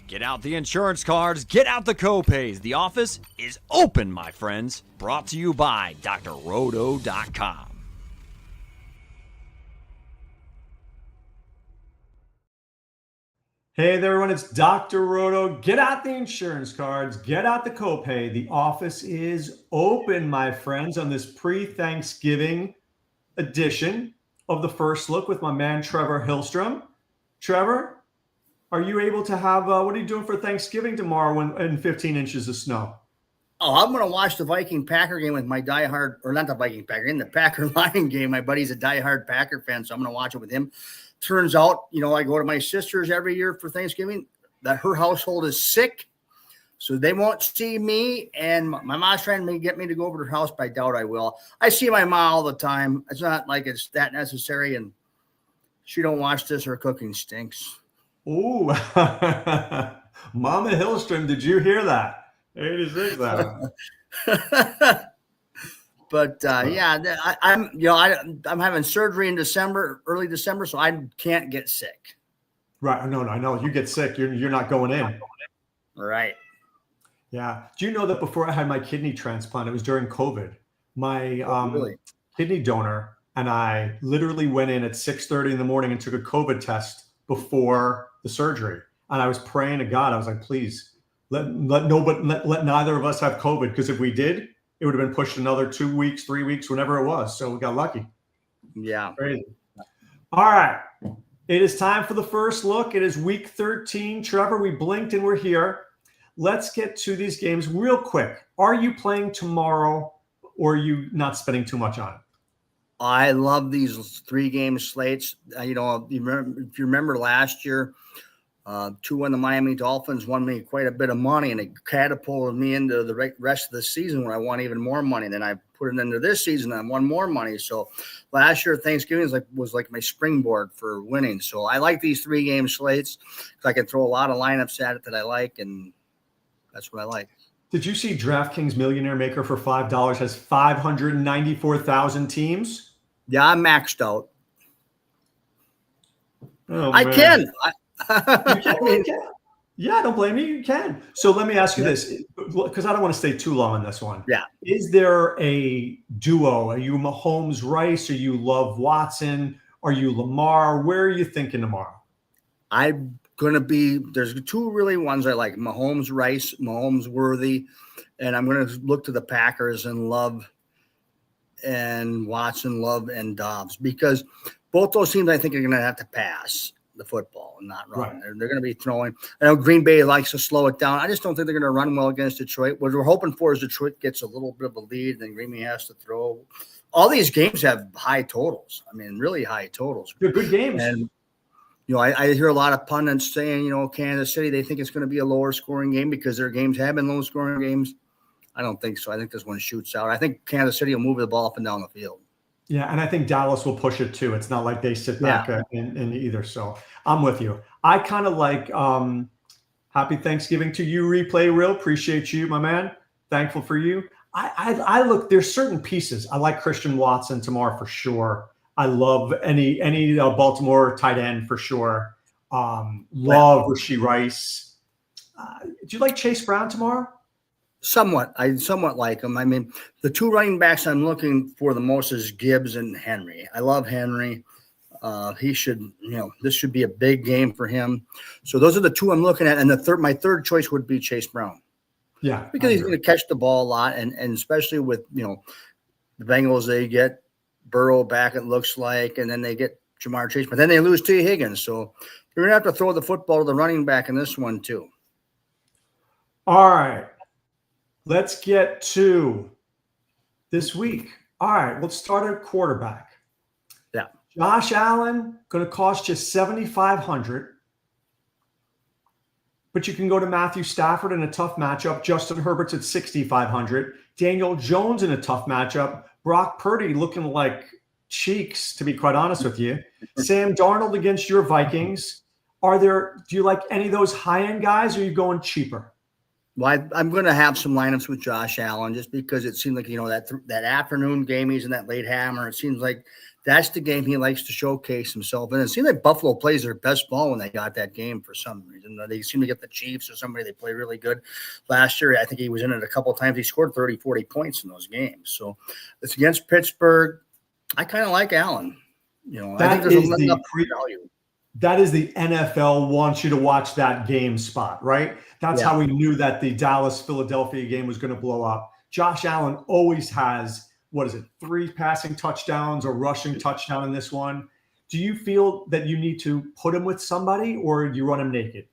Get out the insurance cards, get out the copays. The office is open, my friends. Brought to you by drroto.com. Hey there, everyone. It's Dr. Roto. Get out the insurance cards, get out the copay. The office is open, my friends, on this pre-Thanksgiving edition of the First Look with my man, Trevor Hillstrom. Trevor, are you able to have, what are you doing for Thanksgiving tomorrow when in 15 inches of snow? Oh, I'm going to watch the Viking-Packer game with my diehard, or not the Viking-Packer, in the Packer-Lion game. My buddy's a diehard Packer fan, so I'm going to watch it with him. Turns out, I go to my sister's every year for Thanksgiving, that her household is sick, so they won't see me, and my mom's trying to get me to go over to her house, but I doubt I will. I see my mom all the time. It's not like it's that necessary, and she don't watch this. Her cooking stinks. Ooh, Mama Hillstrom, did you hear that? 86 that. But I'm having surgery in December, early December, so I can't get sick. Right. No, I know. You get sick, you're not going in. Right. Yeah. Do you know that before I had my kidney transplant, it was during COVID, my kidney donor and I literally went in at 6:30 in the morning and took a COVID test before the surgery. And I was praying to God. I was like, please let neither of us have COVID. Because if we did, it would have been pushed another 2 weeks, 3 weeks, whenever it was. So we got lucky. Yeah. Crazy. All right. It is time for the first look. It is week 13. Trevor, we blinked and we're here. Let's get to these games real quick. Are you playing tomorrow or are you not spending too much on it? I love these 3-game slates. If you remember last year, 2 of the Miami Dolphins won me quite a bit of money, and it catapulted me into the rest of the season where I won even more money. Then I put it into this season and I won more money. So last year, Thanksgiving was like my springboard for winning. So I like these 3-game slates because I can throw a lot of lineups at it that I like, and that's what I like. Did you see DraftKings Millionaire Maker for $5 has 594,000 teams? Yeah, I'm maxed out. Oh, I man. can. You can. Yeah, I don't blame you. You can. So let me ask you this, because I don't want to stay too long on this one. Yeah. Is there a duo? Are you Mahomes Rice? Are you Love Watson? Are you Lamar? Where are you thinking tomorrow? I'm going to be – there's 2 really ones I like, Mahomes Rice, Mahomes Worthy, and I'm going to look to the Packers and Love and Watson, Love, and Dobbs, because both those teams I think are going to have to pass the football and not run. Right. They're going to be throwing. I know Green Bay likes to slow it down. I just don't think they're going to run well against Detroit. What we're hoping for is Detroit gets a little bit of a lead, and then Green Bay has to throw. All these games have high totals. I mean, really high totals. They're good games. And I hear a lot of pundits saying, Kansas City, they think it's going to be a lower scoring game because their games have been low scoring games. I don't think so. I think this one shoots out. I think Kansas City will move the ball up and down the field. Yeah, and I think Dallas will push it too. It's not like they sit back in either. So I'm with you. I kind of like happy Thanksgiving to you, Replay Real. Appreciate you, my man. Thankful for you. I look, there's certain pieces. I like Christian Watson tomorrow for sure. I love any Baltimore tight end for sure. Love Rashee Rice. Do you like Chase Brown tomorrow? Somewhat. I somewhat like him. I mean, the 2 running backs I'm looking for the most is Gibbs and Henry. I love Henry. He should, this should be a big game for him. So those are the 2 I'm looking at. And my third choice would be Chase Brown. Yeah. Because he's going to catch the ball a lot. And especially with, the Bengals, they get Burrow back, it looks like, and then they get Jamar Chase. But then they lose T. Higgins. So you're going to have to throw the football to the running back in this one too. All right. Let's get to this week. All right, let's start at quarterback. Yeah. Josh Allen, going to cost you $7,500. But you can go to Matthew Stafford in a tough matchup. Justin Herbert's at $6,500. Daniel Jones in a tough matchup. Brock Purdy looking like cheeks, to be quite honest with you. Sam Darnold against your Vikings. Do you like any of those high-end guys, or are you going cheaper? Well, I'm going to have some lineups with Josh Allen just because it seemed like, that afternoon game, he's in that late hammer. It seems like that's the game he likes to showcase himself. And it seems like Buffalo plays their best ball when they got that game for some reason. They seem to get the Chiefs or somebody they play really good. Last year, I think he was in it a couple of times. He scored 30, 40 points in those games. So it's against Pittsburgh. I kind of like Allen. I think there's enough value. That is the NFL wants you to watch that game spot, right? That's how we knew that the Dallas-Philadelphia game was going to blow up. Josh Allen always has, 3 passing touchdowns or rushing touchdown in this one. Do you feel that you need to put him with somebody, or do you run him naked?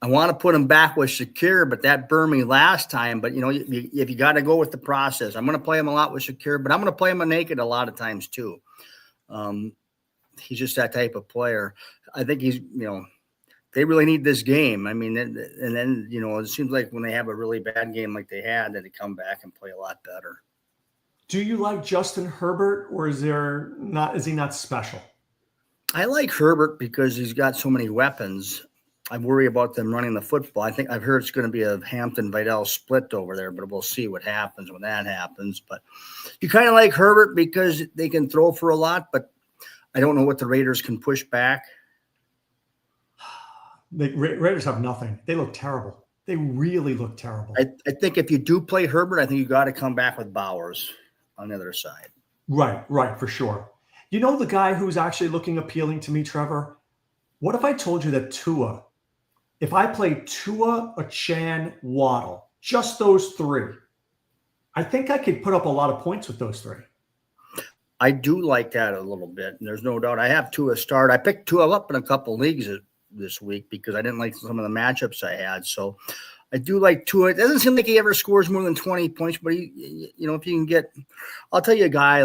I want to put him back with Shakir, but that burned me last time. But, if you got to go with the process, I'm going to play him a lot with Shakir, but I'm going to play him naked a lot of times too. He's just that type of player. I think he's, they really need this game. I mean, and then, it seems like when they have a really bad game like they had, that they come back and play a lot better. Do you like Justin Herbert, or is he not special? I like Herbert because he's got so many weapons. I worry about them running the football. I think I've heard it's going to be a Hampton-Vidal split over there, but we'll see what happens when that happens. But you kind of like Herbert because they can throw for a lot, but I don't know what the Raiders can push back. The Raiders have nothing. They look terrible. They really look terrible. I think if you do play Herbert, I think you got to come back with Bowers on the other side. Right, for sure. The guy who's actually looking appealing to me, Trevor? What if I told you that Tua, if I play Tua, Achane, Waddle, just those 3, I think I could put up a lot of points with those 3. I do like that a little bit, and there's no doubt. I have Tua start. I picked Tua up in a couple leagues this week because I didn't like some of the matchups I had. So I do like Tua. It doesn't seem like he ever scores more than 20 points, but if you can get, I'll tell you a guy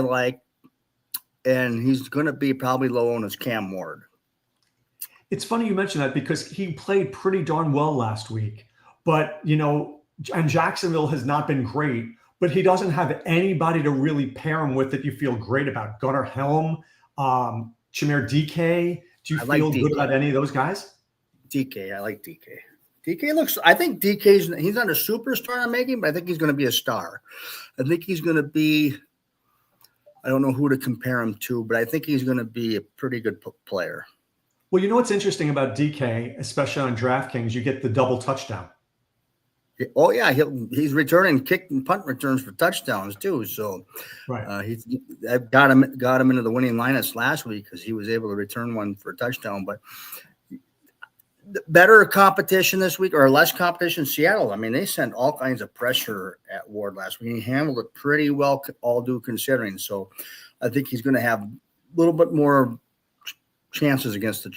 and he's going to be probably low on his Cam Ward. It's funny you mention that because he played pretty darn well last week, but and Jacksonville has not been great. But he doesn't have anybody to really pair him with that you feel great about. Gunnar Helm, Chimere DK. Do you feel good about any of those guys? DK, I like DK. I think he's not a superstar I'm making, but I think he's going to be a star. I think he's going to be, I don't know who to compare him to, but I think he's going to be a pretty good player. Well, what's interesting about DK, especially on DraftKings, you get the double touchdown. Oh yeah, he's returning kick and punt returns for touchdowns too. So, right, I got him into the winning lineups last week because he was able to return one for a touchdown. But better competition this week or less competition. Seattle, I mean, they sent all kinds of pressure at Ward last week. He handled it pretty well, all due considering. So, I think he's going to have a little bit more chances against the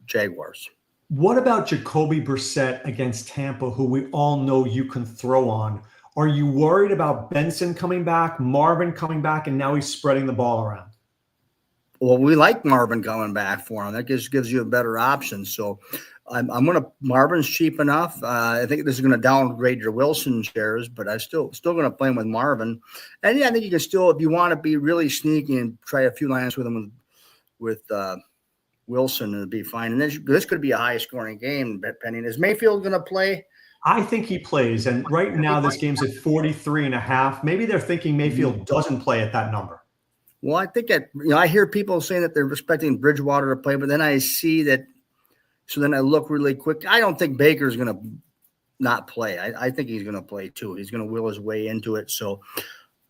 Jaguars. What about Jacoby Brissett against Tampa, who we all know you can throw on? Are you worried about Benson coming back, Marvin coming back, and now he's spreading the ball around? Well, we like Marvin coming back for him. That just gives you a better option. So I'm going to – Marvin's cheap enough. I think this is going to downgrade your Wilson shares, but I'm still going to play him with Marvin. And, yeah, I think you can still – if you want to be really sneaky and try a few lines with him with Wilson, it'll be fine. And then this could be a high-scoring game, depending. Is Mayfield going to play? I think he plays. And right now this game's at 43.5. Maybe they're thinking Mayfield doesn't play at that number. Well, I think that I hear people saying that they're expecting Bridgewater to play, but then I see that. So then I look really quick. I don't think Baker's going to not play. I think he's going to play too. He's going to will his way into it. So,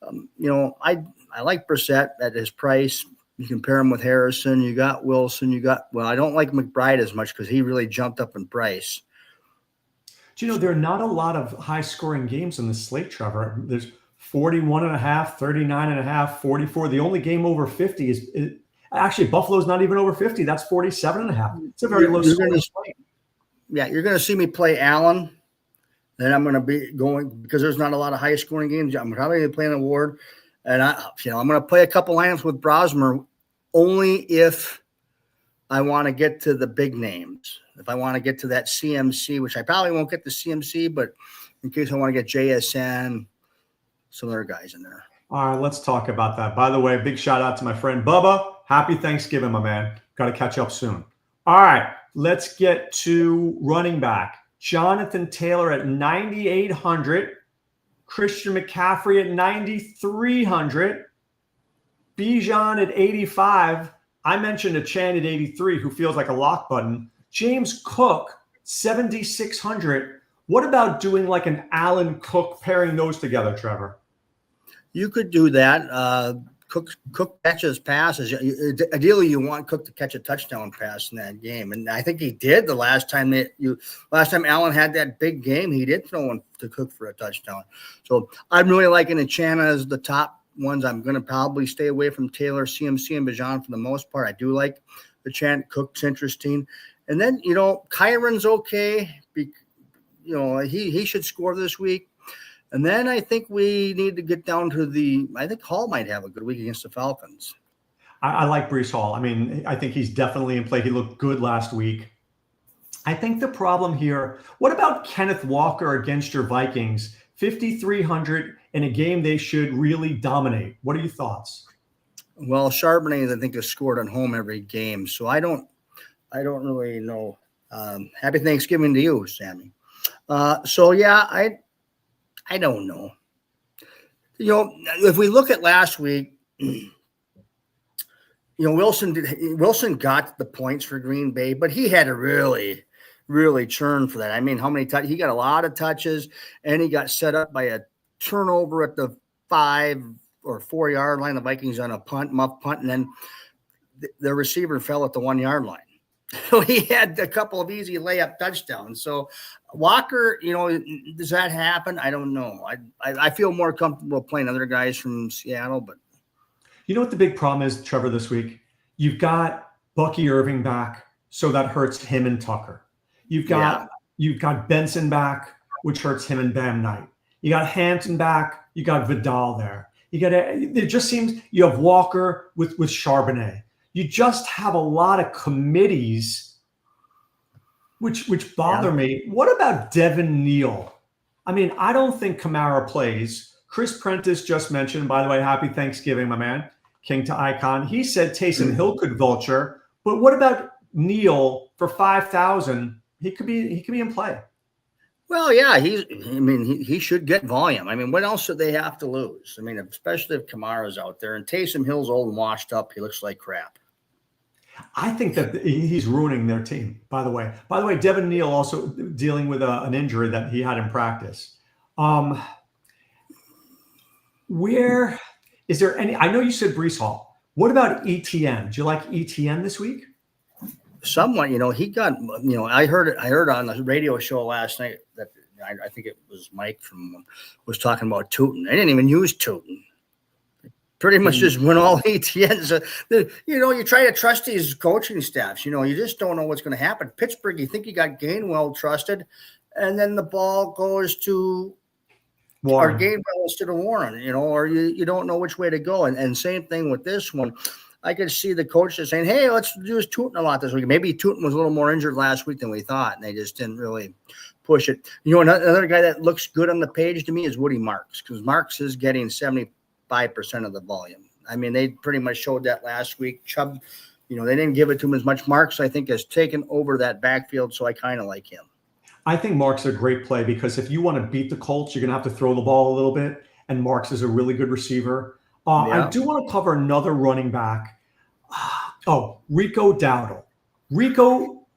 I like Brissett at his price. You compare him with Harrison. You got Wilson. I don't like McBride as much because he really jumped up in price. Do there are not a lot of high-scoring games in the slate, Trevor. There's 41.5, 39.5, 44. The only game over 50 is actually Buffalo's not even over 50. That's 47.5. It's a very low scoring slate. Yeah, you're going to see me play Allen. Then I'm going to be going because there's not a lot of high-scoring games. I'm probably playing a Ward. And I'm going to play a couple lineups with Brosmer only if I want to get to the big names. If I want to get to that CMC, which I probably won't get the CMC, but in case I want to get JSN, some other guys in there. All right, let's talk about that. By the way, big shout out to my friend Bubba. Happy Thanksgiving, my man. Got to catch up soon. All right, let's get to running back. Jonathan Taylor at 9,800. Christian McCaffrey at 9,300. Bijan at 85. I mentioned a Chan at 83 who feels like a lock button. James Cook, 7,600. What about doing like an Allen Cook, pairing those together, Trevor? You could do that. Cook catches passes. Ideally, you want Cook to catch a touchdown pass in that game, and I think he did the last time Allen had that big game. He did throw one to Cook for a touchdown. So I'm really liking Achane as the top ones. I'm going to probably stay away from Taylor, CMC, and Bijan for the most part. I do like Achane. Cook's interesting, and then Kyron's okay. He should score this week. And then I think we need to get down to I think Hall might have a good week against the Falcons. I like Breece Hall. I mean, I think he's definitely in play. He looked good last week. I think the problem here, what about Kenneth Walker against your Vikings? 5,300 in a game they should really dominate. What are your thoughts? Well, Charbonnet, I think, has scored at home every game. So I don't really know. Happy Thanksgiving to you, Sammy. I don't know. If we look at last week, Wilson got the points for Green Bay, but he had to really, really churn for that. I mean, how many touches? He got a lot of touches, and he got set up by a turnover at the 5 or 4 yard line. The Vikings on a muff punt, and then the receiver fell at the 1 yard line. So he had a couple of easy layup touchdowns. So Walker, does that happen? I don't know. I feel more comfortable playing other guys from Seattle, but you know what the big problem is, Trevor, this week? You've got Bucky Irving back, so that hurts him and Tucker. You've got Benson back, which hurts him and Bam Knight. You got Hampton back. You got Vidal there. It just seems you have Walker with Charbonnet. You just have a lot of committees, which bother me. What about Devin Neal? I mean, I don't think Kamara plays. Chris Prentice just mentioned, by the way, happy Thanksgiving, my man, King to Icon. He said Taysom Hill could vulture, but what about Neal for 5,000? He could be in play. Well, yeah, he should get volume. I mean, what else should they have to lose? I mean, especially if Kamara's out there and Taysom Hill's old and washed up, he looks like crap. I think that he's ruining their team, by the way. By the way, Devin Neal also dealing with an injury that he had in practice. Where is there any – I know you said Breece Hall. What about ETN? Do you like ETN this week? Somewhat, he got – I heard on the radio show last night that I think it was Mike was talking about Tootin. I didn't even use Tootin. Pretty much just win all ETNs. You try to trust these coaching staffs. You just don't know what's going to happen. Pittsburgh, you think you got Gainwell trusted, and then the ball goes to Warren. Or Gainwell instead of Warren, or you don't know which way to go. And same thing with this one. I could see the coaches saying, hey, let's use Tootin a lot this week. Maybe Tootin was a little more injured last week than we thought, and they just didn't really push it. Another guy that looks good on the page to me is Woody Marks, because Marks is getting 75% of the volume. I mean, they pretty much showed that last week. Chubb, they didn't give it to him as much. Marks, I think, has taken over that backfield, so I kind of like him. I think Marks is a great play because if you want to beat the Colts, you're going to have to throw the ball a little bit, and Marks is a really good receiver. I do want to cover another running back. Rico Dowdle. Rico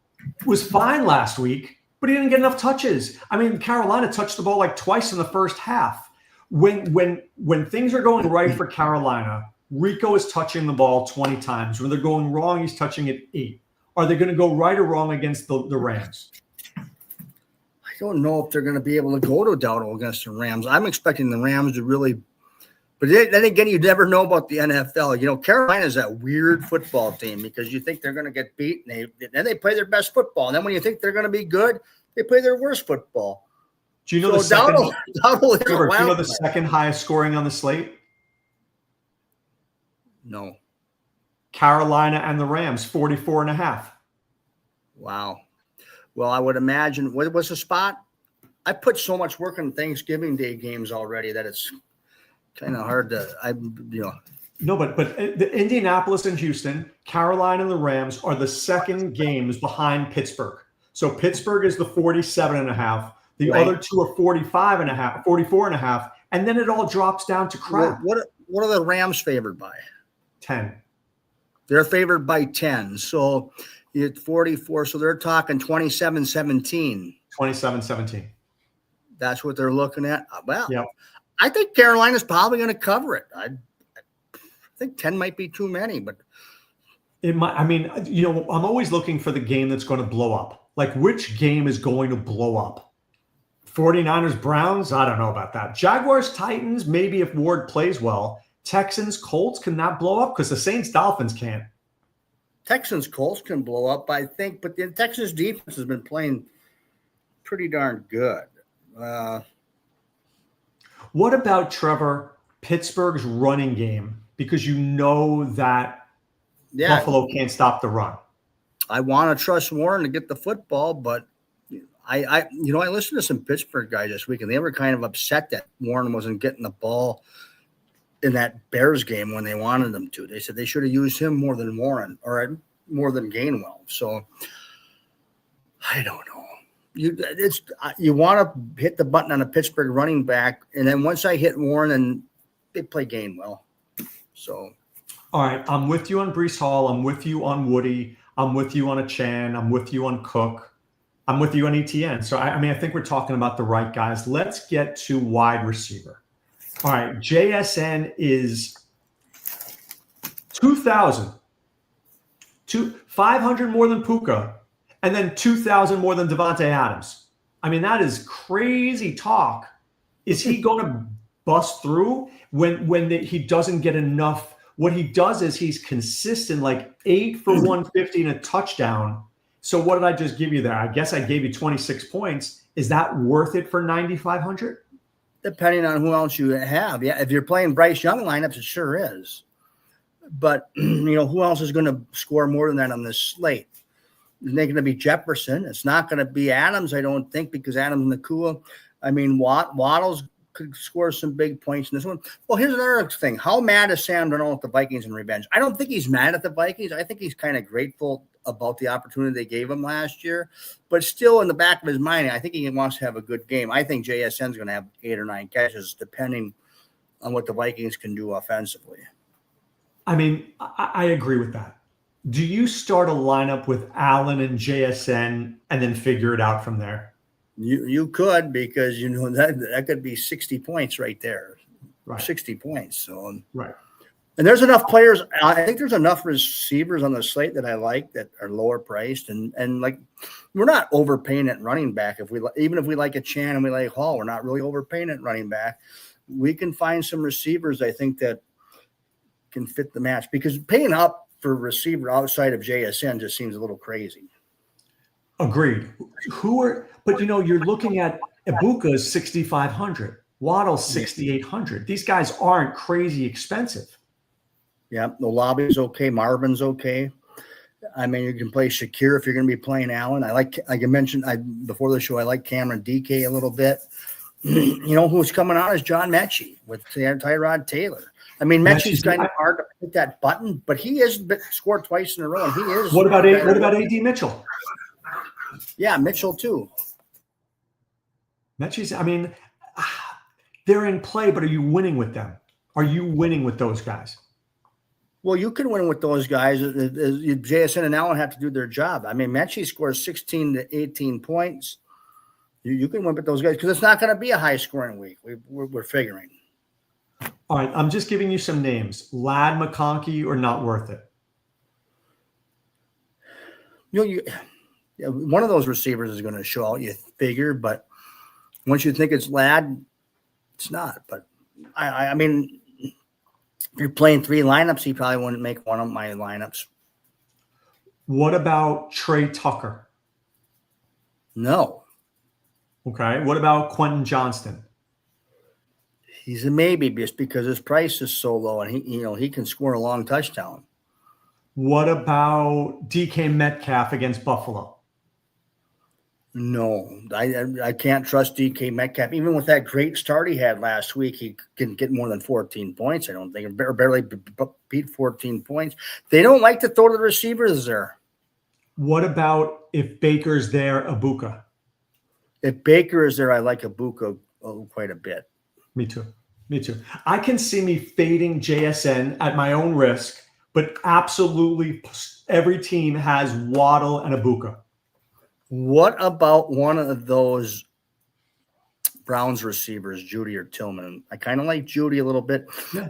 was fine last week, but he didn't get enough touches. I mean, Carolina touched the ball like twice in the first half. When things are going right for Carolina, Rico is touching the ball 20 times. When they're going wrong, he's touching it 8. Are they going to go right or wrong against the Rams? I don't know if they're going to be able to go to Dowdle against the Rams. I'm expecting the Rams to really – but then again, you never know about the NFL. Carolina's that weird football team because you think they're going to get beat, and then they play their best football. And then when you think they're going to be good, they play their worst football. Do you know the second highest scoring on the slate? No. Carolina and the Rams, 44.5. Wow. Well, I would imagine. What was the spot? I put so much work in Thanksgiving Day games already that it's kind of hard to. No, but the Indianapolis and Houston, Carolina and the Rams are the second games behind Pittsburgh. So Pittsburgh is the 47.5. The other two are 44.5, and then it all drops down to crap. What are the Rams favored by? 10. They're favored by 10. So it's 44. So they're talking 27-17. 27-17. That's what they're looking at. Well, Yep. I think Carolina's probably going to cover it. I think 10 might be too many, but It might, I mean, I'm always looking for the game that's going to blow up. Like, which game is going to blow up? 49ers, Browns? I don't know about that. Jaguars, Titans, maybe if Ward plays well. Texans, Colts, can that blow up? Because the Saints, Dolphins can't. Texans, Colts can blow up, I think. But the Texans defense has been playing pretty darn good. What about, Trevor, Pittsburgh's running game? Because you know that Buffalo can't stop the run. I want to trust Warren to get the football, but I listened to some Pittsburgh guys this week, and they were kind of upset that Warren wasn't getting the ball in that Bears game when they wanted him to. They said they should have used him more than Warren or more than Gainwell. So I don't know. You want to hit the button on a Pittsburgh running back, and then once I hit Warren, and they play Gainwell. So, all right, I'm with you on Breece Hall. I'm with you on Woody. I'm with you on a Chan. I'm with you on Cook. I'm with you on ETN. So, I think we're talking about the right guys. Let's get to wide receiver. All right, JSN is 2,000. 500 more than Puka, and then 2,000 more than Devontae Adams. I mean, that is crazy talk. Is he going to bust through when he doesn't get enough? What he does is he's consistent, like 8 for 150 and a touchdown. So what did I just give you there? I guess I gave you 26 points. Is that worth it for 9,500? Depending on who else you have. Yeah, if you're playing Bryce Young lineups, it sure is. But, who else is going to score more than that on this slate? It's not going to be Jefferson. It's not going to be Adams, I don't think, because Adams and Nakua. I mean, Waddle's could score some big points in this one. Well, here's another thing. How mad is Sam Darnold at the Vikings in revenge? I don't think he's mad at the Vikings. I think he's kind of grateful about the opportunity they gave him last year. But still in the back of his mind, I think he wants to have a good game. I think JSN's going to have 8 or 9 catches, depending on what the Vikings can do offensively. I mean, I agree with that. Do you start a lineup with Allen and JSN and then figure it out from there? You could, because that could be 60 points right there. Right. 60 points. So right. And there's enough players. I think there's enough receivers on the slate that I like that are lower priced, and like we're not overpaying at running back. Even if we like a Chan and we like Hall, we're not really overpaying at running back. We can find some receivers I think that can fit the match, because paying up for a receiver outside of JSN just seems a little crazy. Agreed. But you're looking at Ibuka's 6,500, Waddle's 6,800. These guys aren't crazy expensive. Yeah, the lobby's okay. Marvin's okay. I mean, you can play Shakir if you're going to be playing Allen. Like I mentioned before the show, I like Cameron DK a little bit. Who's coming out is John Mechie with Tyrod Taylor. I mean, Mechie's kind of hard to hit that button, but he is scored twice in a row, and he is. What about AD Mitchell? Yeah, Mitchell too. Mechie's. I mean, they're in play, but are you winning with them? Are you winning with those guys? Well, you can win with those guys. JSN and Allen have to do their job. I mean, Mechie scores 16 to 18 points. You can win with those guys because it's not going to be a high-scoring week. We're figuring. All right, I'm just giving you some names. Ladd, McConkey, or not worth it? One of those receivers is going to show out, you figure, but once you think it's Ladd, it's not. But, I mean, if you're playing 3 lineups, he probably wouldn't make one of my lineups. What about Trey Tucker? No. Okay. What about Quentin Johnston? He's a maybe just because his price is so low, and he can score a long touchdown. What about DK Metcalf against Buffalo? No, I can't trust DK Metcalf. Even with that great start he had last week, he can get more than 14 points. I don't think, or barely beat 14 points. They don't like to throw to the receivers there. What about if Baker's there, Ibuka? If Baker is there, I like Ibuka quite a bit. Me too. I can see me fading JSN at my own risk but absolutely every team has Waddle and Ibuka. What about one of those Browns receivers, Judy or Tillman? I kind of like Judy a little bit. Yeah.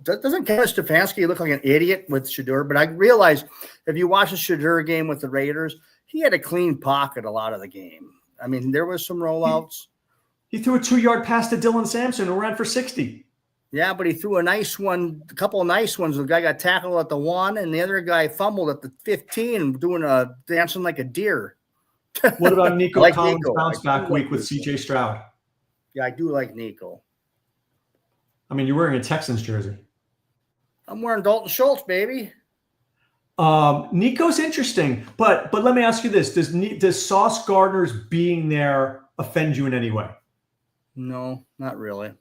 Doesn't Kevin Stefanski look like an idiot with Shedeur? But I realize if you watch the Shedeur game with the Raiders, he had a clean pocket a lot of the game. I mean, there was some rollouts. He threw a 2-yard pass to Dylan Sampson and ran for 60. Yeah, but he threw a couple of nice ones. The guy got tackled at the 1, and the other guy fumbled at the 15, dancing like a deer. What about Nico like Collins' Nico. bounce back week with C.J. Stroud? Yeah, I do like Nico. I mean, you're wearing a Texans jersey. I'm wearing Dalton Schultz, baby. Nico's interesting, but let me ask you this: Does Sauce Gardner's being there offend you in any way? No, not really.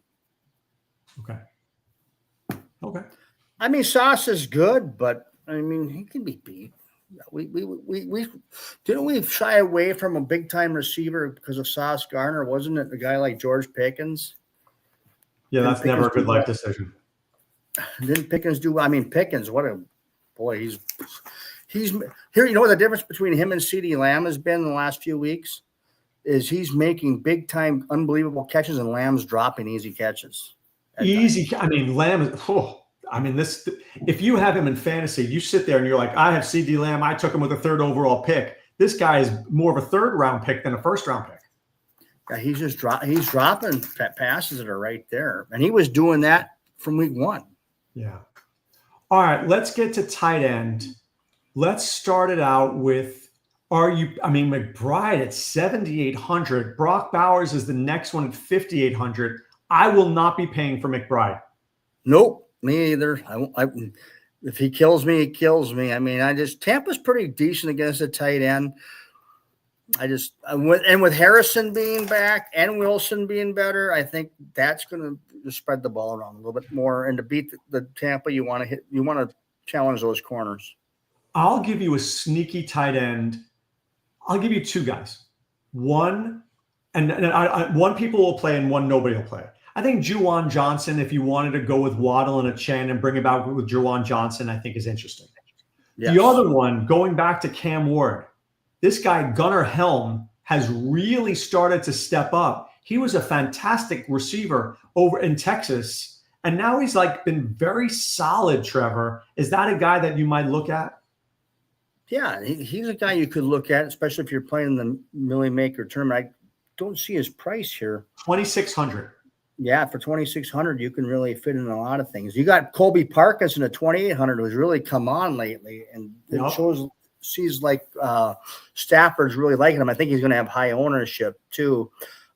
Okay. I mean, Sauce is good, but I mean, he can be beat. We didn't we shy away from a big time receiver because of Sauce Gardner? Wasn't it a guy like George Pickens? Yeah, that's never a good life decision. Didn't Pickens do? I mean, Pickens, what a boy! He's here. You know what the difference between him and CeeDee Lamb has been in the last few weeks is he's making big time, unbelievable catches, and Lamb's dropping easy catches. Easy. I mean, Lamb is. This. If you have him in fantasy, you sit there and you're like, I have CeeDee Lamb. I took him with a 3rd overall pick. This guy is more of a 3rd round pick than a 1st round pick. Yeah, he's dropping passes that are right there, and he was doing that from week 1. Yeah. All right, let's get to tight end. Let's start it out with McBride at 7,800. Brock Bowers is the next one at 5,800. I will not be paying for McBride. Nope, me either. If he kills me, he kills me. I mean, Tampa's pretty decent against the tight end. With Harrison being back and Wilson being better, I think that's going to spread the ball around a little bit more. And to beat the Tampa, you want to challenge those corners. I'll give you a sneaky tight end. I'll give you 2 guys. One people will play and one nobody will play. I think Juwan Johnson, if you wanted to go with Waddle and a Chen and bring it back with Juwan Johnson, I think is interesting. Yes. The other one, going back to Cam Ward, this guy, Gunnar Helm, has really started to step up. He was a fantastic receiver over in Texas, and now he's been very solid, Trevor. Is that a guy that you might look at? Yeah, he's a guy you could look at, especially if you're playing the Millie Maker tournament. I don't see his price here. 2,600. Yeah, for 2,600, you can really fit in a lot of things. You got Colby Parkinson at 2,800, who's really come on lately, and it sees like Stafford's really liking him. I think he's going to have high ownership too.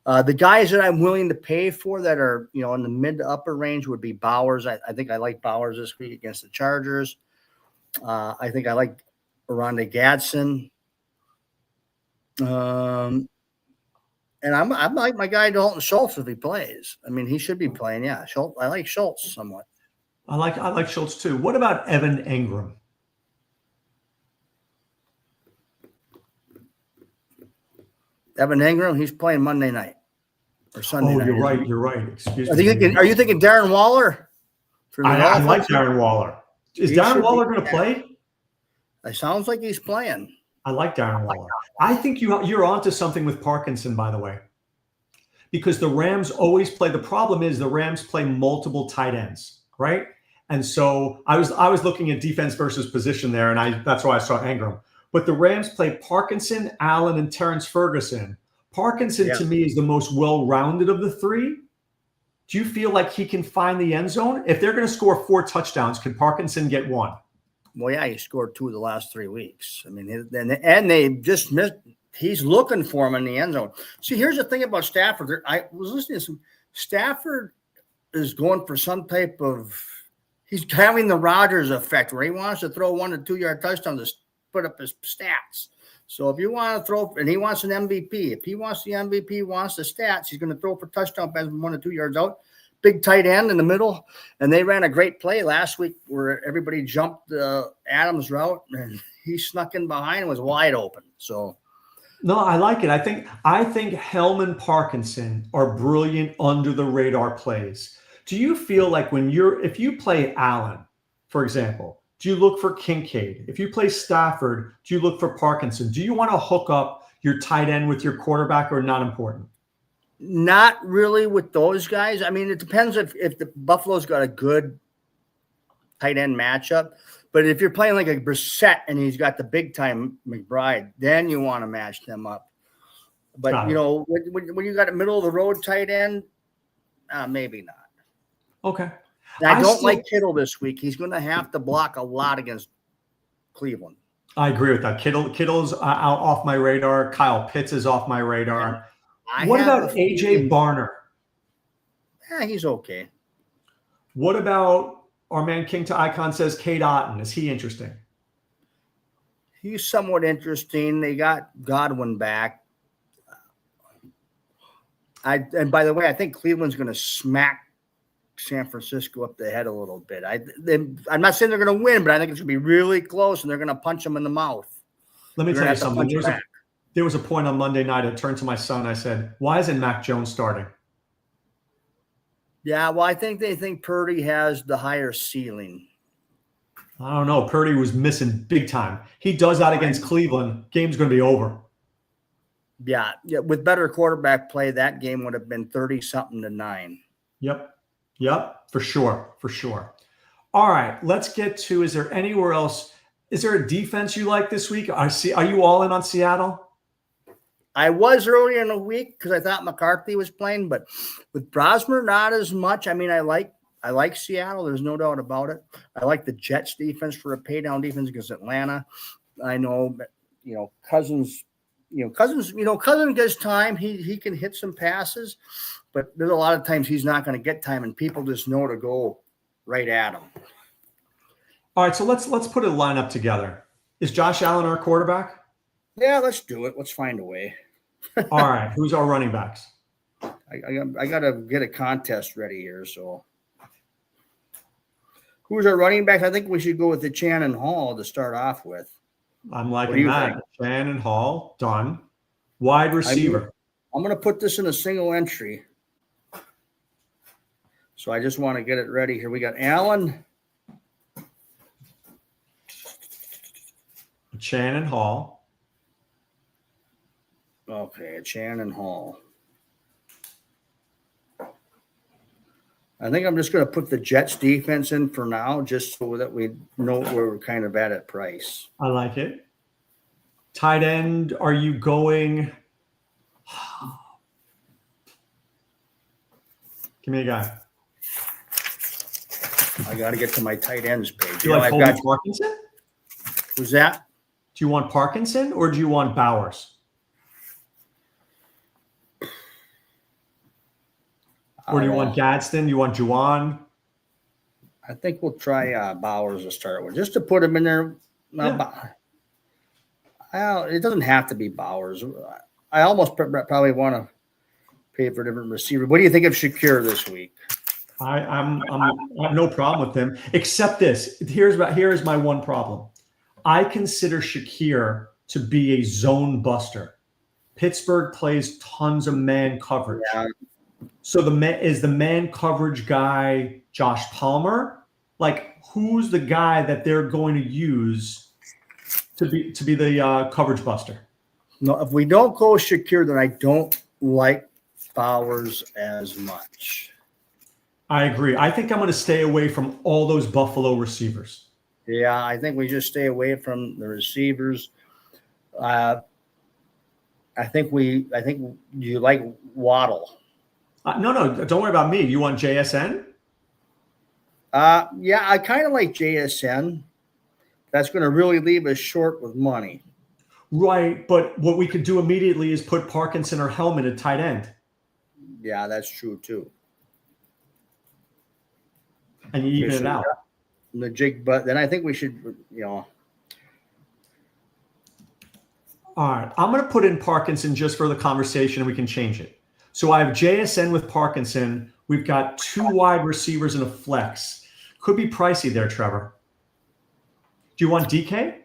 The guys that I'm willing to pay for that are, in the mid to upper range would be Bowers. I think I like Bowers this week against the Chargers. I think I like Rondé Gadsden. And I'm like my guy Dalton Schultz if he plays. I mean, he should be playing. Yeah, Schultz. I like Schultz somewhat. I like Schultz too. What about Evan Engram? Evan Engram, he's playing Monday night or Sunday night. You're right. Excuse me. Are you thinking Darren Waller? I like Darren Waller. Is Darren Waller going to play? It sounds like he's playing. I like Darren Waller. I think you're onto something with Parkinson, by the way, because the Rams always play. The problem is the Rams play multiple tight ends, right? And so I was looking at defense versus position there, and that's why I saw Engram. But the Rams play Parkinson, Allen, and Terrence Ferguson. Parkinson, to me, is the most well-rounded of the 3. Do you feel like he can find the end zone? If they're going to score 4 touchdowns, can Parkinson get 1? Well, yeah, he scored 2 of the last 3 weeks. I mean, and they just missed. He's looking for him in the end zone. See, here's the thing about Stafford. I was listening to some. Stafford is going for some type of. He's having the Rodgers effect where he wants to throw 1 to 2 yard touchdowns to put up his stats. So if you want to throw, and he wants an MVP. If he wants the MVP, wants the stats, he's going to throw for touchdown passes from 1 to 2 yards out. Big tight end in the middle, and they ran a great play last week where everybody jumped Adams' route, and he snuck in behind and was wide open. So, no, I like it. I think Helm and Parkinson are brilliant under the radar plays Do you feel like if you play Allen, for example, do you look for Kincaid? If you play Stafford, do you look for Parkinson? Do you want to hook up your tight end with your quarterback, or not important? Not really with those guys. I mean, it depends if the Buffalo's got a good tight end matchup. But if you're playing like a Brissett and he's got the big time McBride, then you want to match them up. But, when you got a middle of the road tight end, maybe not. Okay. And I don't like Kittle this week. He's going to have to block a lot against Cleveland. I agree with that. Kittle's out off my radar. Kyle Pitts is off my radar. What about AJ Barner? Yeah, he's okay. What about our man King to Icon says Cade Otton? Is he interesting? He's somewhat interesting. They got Godwin back. And by the way, I think Cleveland's going to smack San Francisco up the head a little bit. I'm not saying they're going to win, but I think it's going to be really close, and they're going to punch them in the mouth. Let me tell you something. There was a point on Monday night. I turned to my son. I said, "Why isn't Mac Jones starting?" Yeah, well, I think they think Purdy has the higher ceiling. I don't know. Purdy was missing big time. He does that against Cleveland, game's going to be over. Yeah. With better quarterback play, that game would have been 30-something to 9. Yep, for sure. All right, let's get to, is there anywhere else? Is there a defense you like this week? Are you all in on Seattle? I was earlier in the week because I thought McCarthy was playing, but with Brosmer, not as much. I mean, I like Seattle. There's no doubt about it. I like the Jets defense for a pay down defense against Atlanta. I know, Cousins gets time. He can hit some passes, but there's a lot of times he's not going to get time, and people just know to go right at him. All right, so let's put a lineup together. Is Josh Allen our quarterback? Yeah, let's do it. Let's find a way. All right, who's our running backs? I got to get a contest ready here. So, who's our running backs? I think we should go with the Shannon Hall to start off with. I'm liking that. Shannon Hall, done. Wide receiver. I'm going to put this in a single entry. So I just want to get it ready here. We got Allen. Shannon Hall. Okay, Shannon Hall. I think I'm just going to put the Jets defense in for now, just so that we know where we're kind of at price. I like it. Tight end, are you going? Give me a guy. I got to get to my tight ends page. Do you like Colby Parkinson? Who's that? Do you want Parkinson or do you want Bowers? Or do you want Gadsden? Do you want Juwan? I think we'll try Bowers to start with, just to put him in there. It doesn't have to be Bowers. I almost probably want to pay for a different receiver. What do you think of Shakir this week? I have no problem with him, except this. Here is my one problem. I consider Shakir to be a zone buster. Pittsburgh plays tons of man coverage. Yeah. So the man coverage guy Josh Palmer? Like, who's the guy that they're going to use to be the coverage buster? No, if we don't go Shakir, then I don't like Bowers as much. I agree. I think I'm going to stay away from all those Buffalo receivers. Yeah, I think we just stay away from the receivers. I think you like Waddle. No, don't worry about me. You want JSN? Yeah, I kind of like JSN. That's going to really leave us short with money. Right, but what we could do immediately is put Parkinson or Hellman at tight end. Yeah, that's true too. And you even it out. The jig, but then I think we should, All right, I'm going to put in Parkinson just for the conversation, and we can change it. So I have JSN with Parkinson. We've got 2 wide receivers and a flex. Could be pricey there, Trevor. Do you want DK?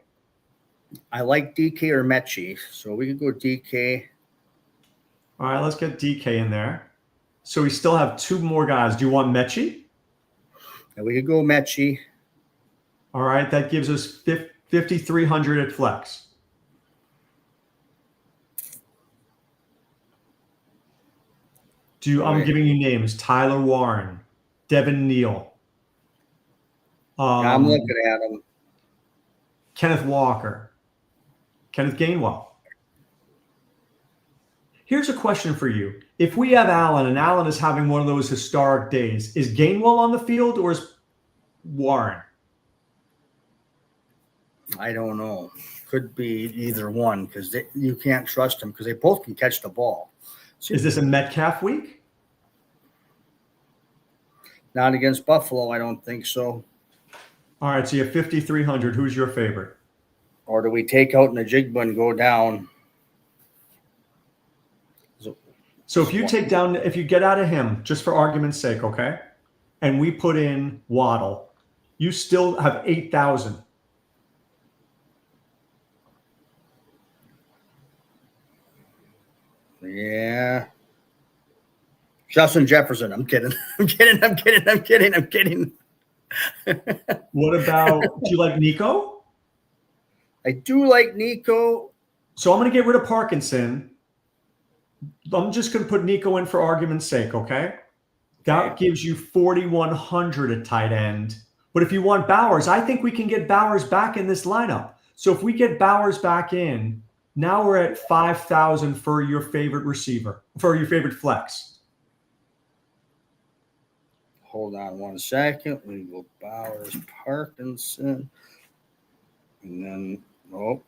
I like DK or Mechie, so we can go DK. All right, let's get DK in there. So we still have 2 more guys. Do you want Mechie? And we could go Mechie. All right, that gives us 5,300 at flex. I'm giving you names: Tyler Warren, Devin Neal. I'm looking at him. Kenneth Walker, Kenneth Gainwell. Here's a question for you. If we have Allen and Allen is having one of those historic days, is Gainwell on the field or is Warren? I don't know. Could be either one because you can't trust them because they both can catch the ball. Is this a Metcalf week? Not against Buffalo, I don't think so. All right, so you have 5,300. Who's your favorite? Or do we take out Najigba and go down? So if you get out of him, just for argument's sake, okay, and we put in Waddle, you still have 8,000. Yeah. Justin Jefferson. I'm kidding. I'm kidding. What about, do you like Nico? I do like Nico. So I'm going to get rid of Parkinson. I'm just going to put Nico in for argument's sake, okay? That gives you 4,100 at tight end. But if you want Bowers, I think we can get Bowers back in this lineup. So if we get Bowers back in, now we're at 5,000 for your favorite receiver, for your favorite flex. Hold on 1 second. We go Bowers, Parkinson. And then, no,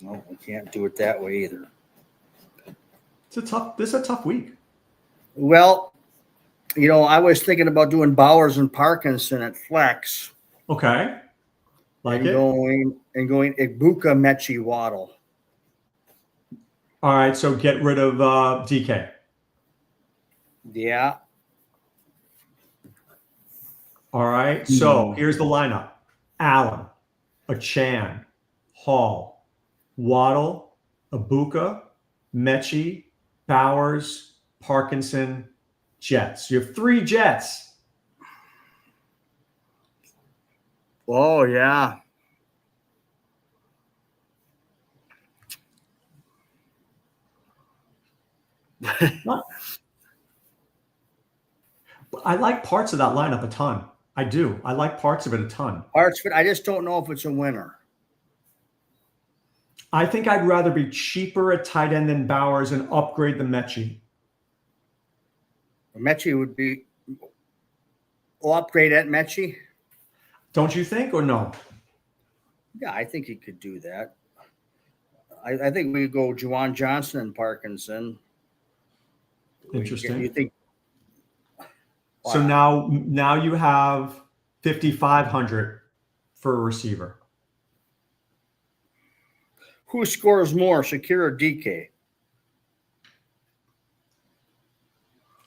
we can't do it that way either. This is a tough week. Well, I was thinking about doing Bowers and Parkinson at flex. Okay. Going Ibuka, Mechie, Waddle. All right, so get rid of DK. Yeah. All right, so here's the lineup. Allen, Achane, Hall, Waddle, Ibuka, Mechie, Bowers, Parkinson, Jets. You have 3 Jets. Oh, yeah. I like parts of that lineup a ton. I do. I like parts of it a ton. Parts of it. I just don't know if it's a winner. I think I'd rather be cheaper at tight end than Bowers and upgrade the Mechie. Mechie would be upgrade at Mechie. Don't you think, or no? Yeah, I think he could do that. I think we go Juwan Johnson and Parkinson. Interesting. You think? Wow. So now you have 5,500 for a receiver. Who scores more, Shakir or DK?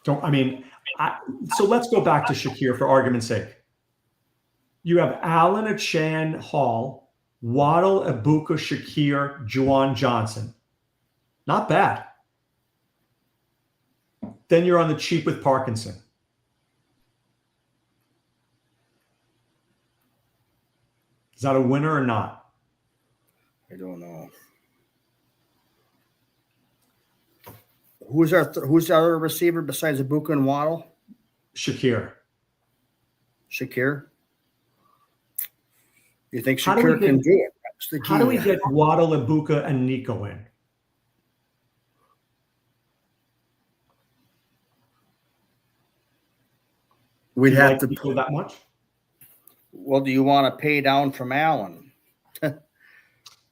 So let's go back to Shakir for argument's sake. You have Allen, Achane, Hall, Waddle, Ibuka, Shakir, Juwan Johnson. Not bad. Then you're on the cheap with Parkinson. Is that a winner or not? I don't know. Who's our other receiver besides Ibuka and Waddle? Shakir. You think Shakir can do it? That's the key. How do we get Waddle, Ibuka, and Nico in? We'd have to go that much. Well, do you want to pay down from Allen?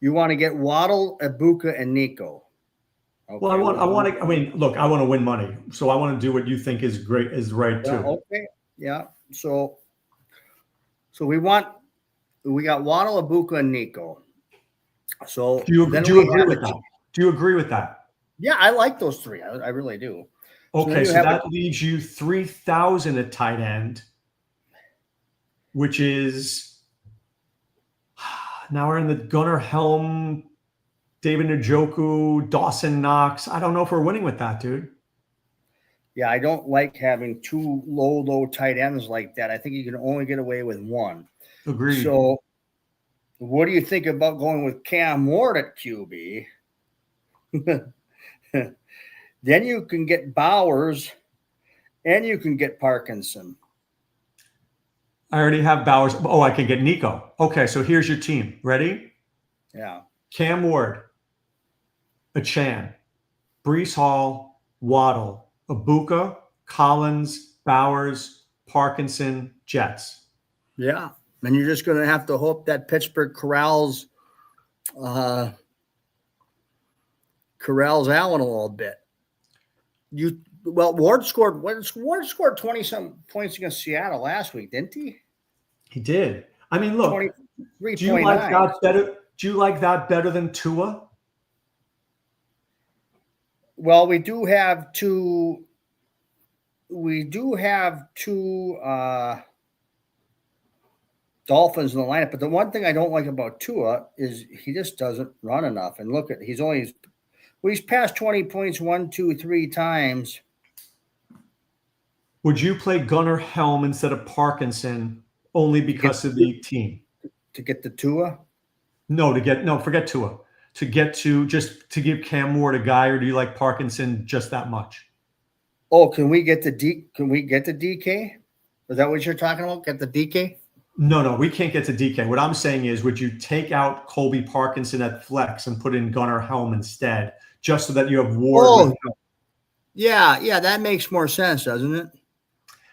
You want to get Waddle, Ibuka, and Nico. Okay. Well, I want to win money, so I want to do what you think is right too. Okay, yeah. So we got Waddle, Ibuka, and Nico. So do you agree with that? Do you agree with that? Yeah, I like those 3. I really do. Okay, so that leaves you 3,000 at tight end, which is now we're in the Gunnar Helm, David Njoku, Dawson Knox. I don't know if we're winning with that, dude. Yeah, I don't like having two low tight ends like that. I think you can only get away with one. Agreed. So what do you think about going with Cam Ward at QB? Then you can get Bowers and you can get Parkinson. I already have Bowers. Oh, I can get Nico. Okay, so here's your team. Ready? Yeah. Cam Ward, Achan, Brees Hall, Waddle, Ibuka, Collins, Bowers, Parkinson, Jets. Yeah. And you're just going to have to hope that Pittsburgh corrals Allen a little bit. Ward scored 20-some points against Seattle last week, didn't he? He did. I mean, look, 23.9. do you like that better? Do you like that better than Tua? Well, we do have two Dolphins in the lineup, but the one thing I don't like about Tua is he just doesn't run enough. And look at he's passed 20 points 1, 2, 3 times. Would you play Gunnar Helm instead of Parkinson only because of the team? To get the Tua? Forget Tua. To give Cam Ward a guy, or do you like Parkinson just that much? Oh, can we get the DK? Is that what you're talking about? Get the DK? No, we can't get to DK. What I'm saying is, would you take out Colby Parkinson at flex and put in Gunnar Helm instead, just so that you have Ward? Oh, yeah, that makes more sense, doesn't it?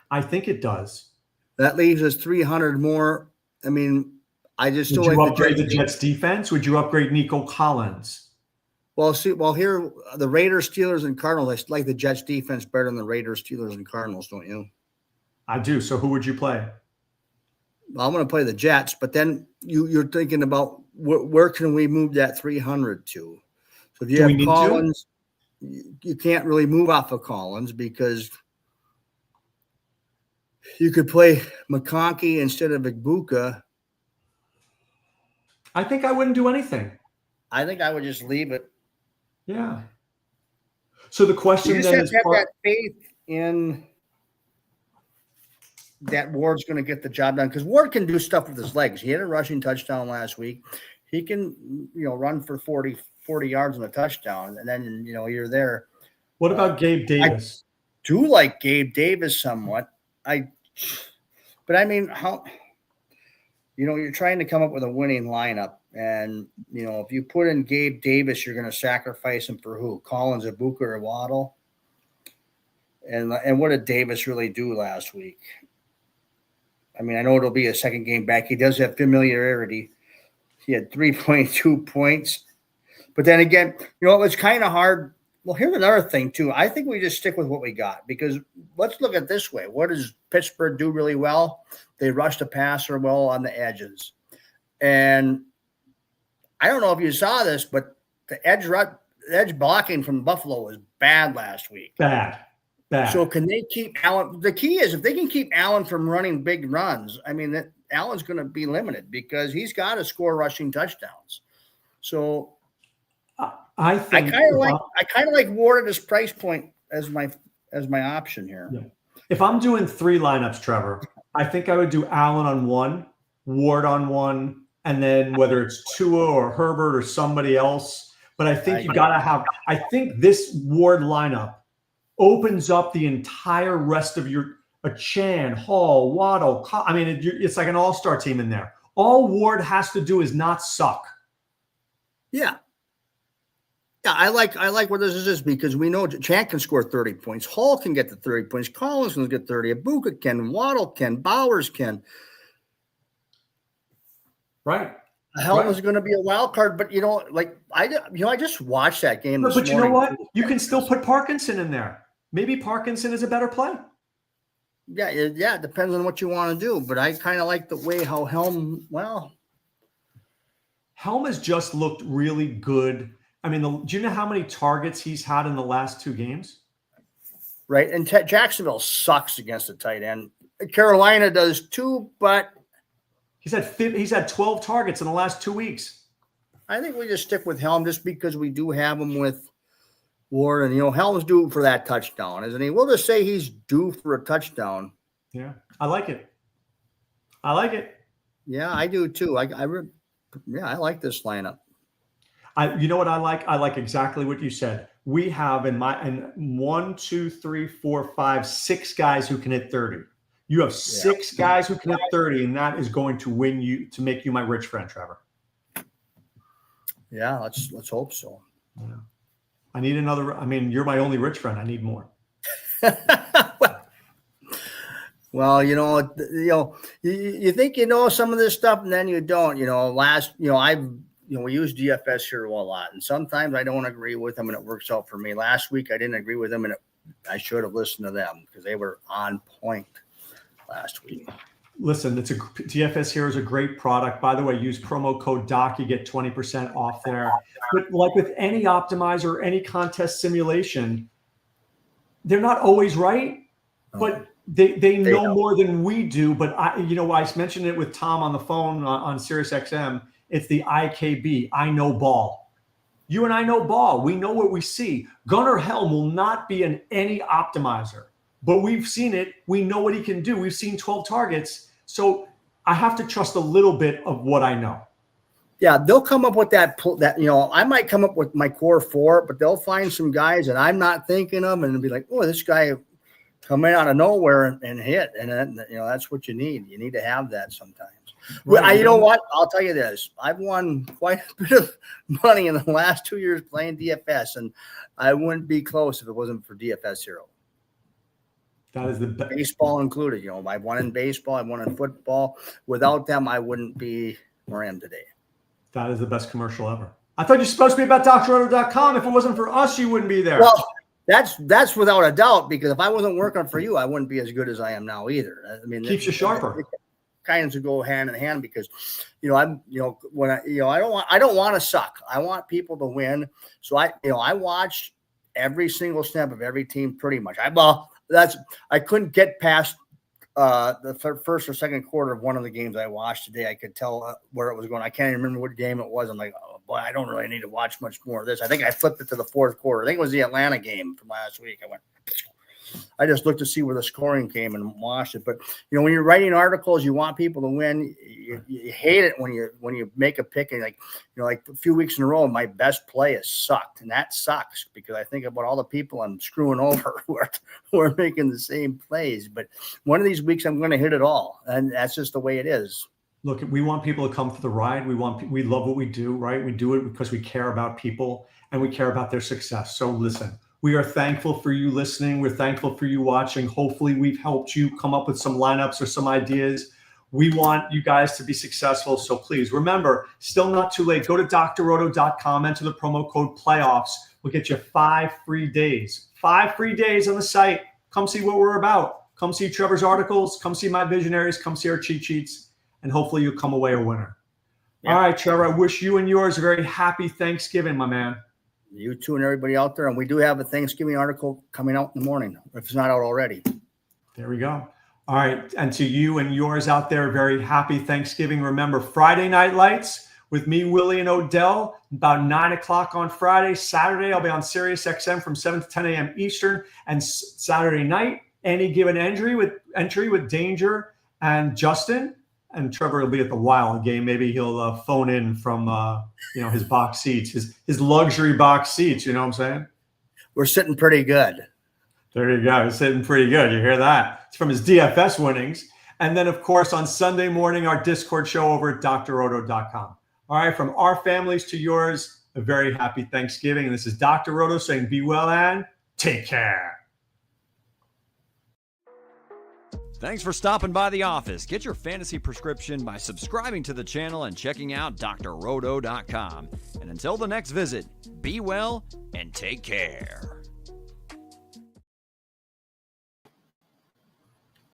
I think it does. That leaves us 300 more. I mean, I just still would you like upgrade the Jets defense? Would you upgrade Nico Collins? Well, here the Raiders, Steelers, and Cardinals. I like the Jets defense better than the Raiders, Steelers, and Cardinals, don't you? I do. So who would you play? Well, I'm going to play the Jets, but then you're thinking about where can we move that 300 to? So if you have Collins, you can't really move off of Collins because you could play McConkey instead of Ibuka. I think I wouldn't do anything. I think I would just leave it. Yeah. So the question then is, have that faith in that Ward's going to get the job done, because Ward can do stuff with his legs. He had a rushing touchdown last week. He can, run for 40 yards on a touchdown, and then you're there. What about Gabe Davis? I do like Gabe Davis somewhat. But I mean, how? You're trying to come up with a winning lineup, and if you put in Gabe Davis, you're going to sacrifice him for who? Collins, Ibuka, or Waddle? And what did Davis really do last week? I mean, I know it'll be a second game back. He does have familiarity. He had 3.2 points, but then again, it's kind of hard. Well, here's another thing too. I think we just stick with what we got, because let's look at it this way. What does Pittsburgh do really well? They rush the passer well on the edges. And I don't know if you saw this, but the edge blocking from Buffalo was bad last week. Bad. So can they keep Allen? The key is if they can keep Allen from running big runs, I mean, that Allen's going to be limited because he's got to score rushing touchdowns. So I kind of like Ward at his price point as my option here. Yeah. If I'm doing 3 lineups, Trevor, I think I would do Allen on 1, Ward on 1, and then whether it's Tua or Herbert or somebody else. But I think I think this Ward lineup opens up the entire rest of your Achan, Hall, Waddle. I mean, it's like an all-star team in there. All Ward has to do is not suck. Yeah. Yeah, I like what this is because we know Chan can score 30 points. Hall can get to 30 points. Collins can get 30. Ibuka can. Waddle can. Bowers can. Right. Helm is going to be a wild card, but I just watched that game. But you know what? You can still put Parkinson in there. Maybe Parkinson is a better play. Yeah. It depends on what you want to do, but I kind of like the way how Helm has just looked really good. I mean, do you know how many targets he's had in the last 2 games? Right, and Jacksonville sucks against the tight end. Carolina does too, but he's had 12 targets in the last 2 weeks. I think we just stick with Helm just because we do have him with Ward, and Helm's due for that touchdown, isn't he? We'll just say he's due for a touchdown. Yeah, I like it. I like it. Yeah, I do too. I like this lineup. You know what I like? I like exactly what you said. We have in 1, 2, 3, 4, 5, 6 guys who can hit 30. You have 6 guys who can hit 30, and that is going to win you, to make you my rich friend, Trevor. Yeah, let's hope so. Yeah. I need another. I mean, you're my only rich friend. I need more. Well, you think you know some of this stuff, and then you don't. We use DFS here a lot, and sometimes I don't agree with them, and it works out for me. Last week I didn't agree with them, and I should have listened to them because they were on point last week. Listen, DFS here is a great product. By the way, use promo code DOC. You get 20% off there. But like with any optimizer or any contest simulation, they're not always right, but they know more than we do. But I mentioned it with Tom on the phone on SiriusXM. It's the IKB, I know ball. You and I know ball. We know what we see. Gunnar Helm will not be in any optimizer, but we've seen it. We know what he can do. We've seen 12 targets. So I have to trust a little bit of what I know. Yeah, they'll come up with that. I might come up with my core 4, but they'll find some guys that I'm not thinking of, and it'll be like, oh, this guy come in out of nowhere and hit, and then that's what you need. You need to have that sometimes. Right. You know what? I'll tell you this. I've won quite a bit of money in the last 2 years playing DFS, and I wouldn't be close if it wasn't for DFS Hero. That is the best. Baseball included. I've won in baseball. I've won in football. Without them, I wouldn't be where I am today. That is the best commercial ever. I thought you're supposed to be about DrRoto.com. If it wasn't for us, you wouldn't be there. Well, that's without a doubt, because if I wasn't working for you, I wouldn't be as good as I am now either. I mean, keeps you sharper. It kinds of go hand in hand, because I don't want to suck. I want people to win. So I watch every single snap of every team pretty much. I couldn't get past the first or second quarter of one of the games I watched today. I could tell where it was going. I can't even remember what game it was. I'm like, oh boy, I don't really need to watch much more of this. I think I flipped it to the fourth quarter. I think it was the Atlanta game from last week. I just looked to see where the scoring came and watched it. But when you're writing articles, you want people to win. You hate it when you make a pick and like a few weeks in a row, my best play has sucked, and that sucks because I think about all the people I'm screwing over who are making the same plays. But one of these weeks, I'm going to hit it all, and that's just the way it is. Look, we want people to come for the ride. We love what we do, right? We do it because we care about people and we care about their success. So listen. We are thankful for you listening. We're thankful for you watching. Hopefully we've helped you come up with some lineups or some ideas. We want you guys to be successful. So please remember, still not too late. Go to DrRoto.com, enter the promo code playoffs. We'll get you 5 free days. 5 free days on the site. Come see what we're about. Come see Trevor's articles. Come see my visionaries. Come see our cheat sheets. And hopefully you'll come away a winner. Yeah. All right, Trevor, I wish you and yours a very happy Thanksgiving, my man. You too and everybody out there. And we do have a Thanksgiving article coming out in the morning, if it's not out already. There we go. All right. And to you and yours out there, very happy Thanksgiving. Remember, Friday Night Lights with me, Willie, and Odell, about 9 o'clock on Friday. Saturday, I'll be on SiriusXM from 7 to 10 a.m. Eastern. And Saturday night, any given entry with Danger and Justin. And Trevor will be at the Wild game. Maybe he'll phone in from his box seats, his luxury box seats. You know what I'm saying? We're sitting pretty good. There you go. He's sitting pretty good. You hear that? It's from his DFS winnings. And then, of course, on Sunday morning, our Discord show over at DrRoto.com. All right, from our families to yours, a very happy Thanksgiving. And this is Dr. Roto saying be well and take care. Thanks for stopping by the office. Get your fantasy prescription by subscribing to the channel and checking out DrRoto.com. And until the next visit, be well and take care.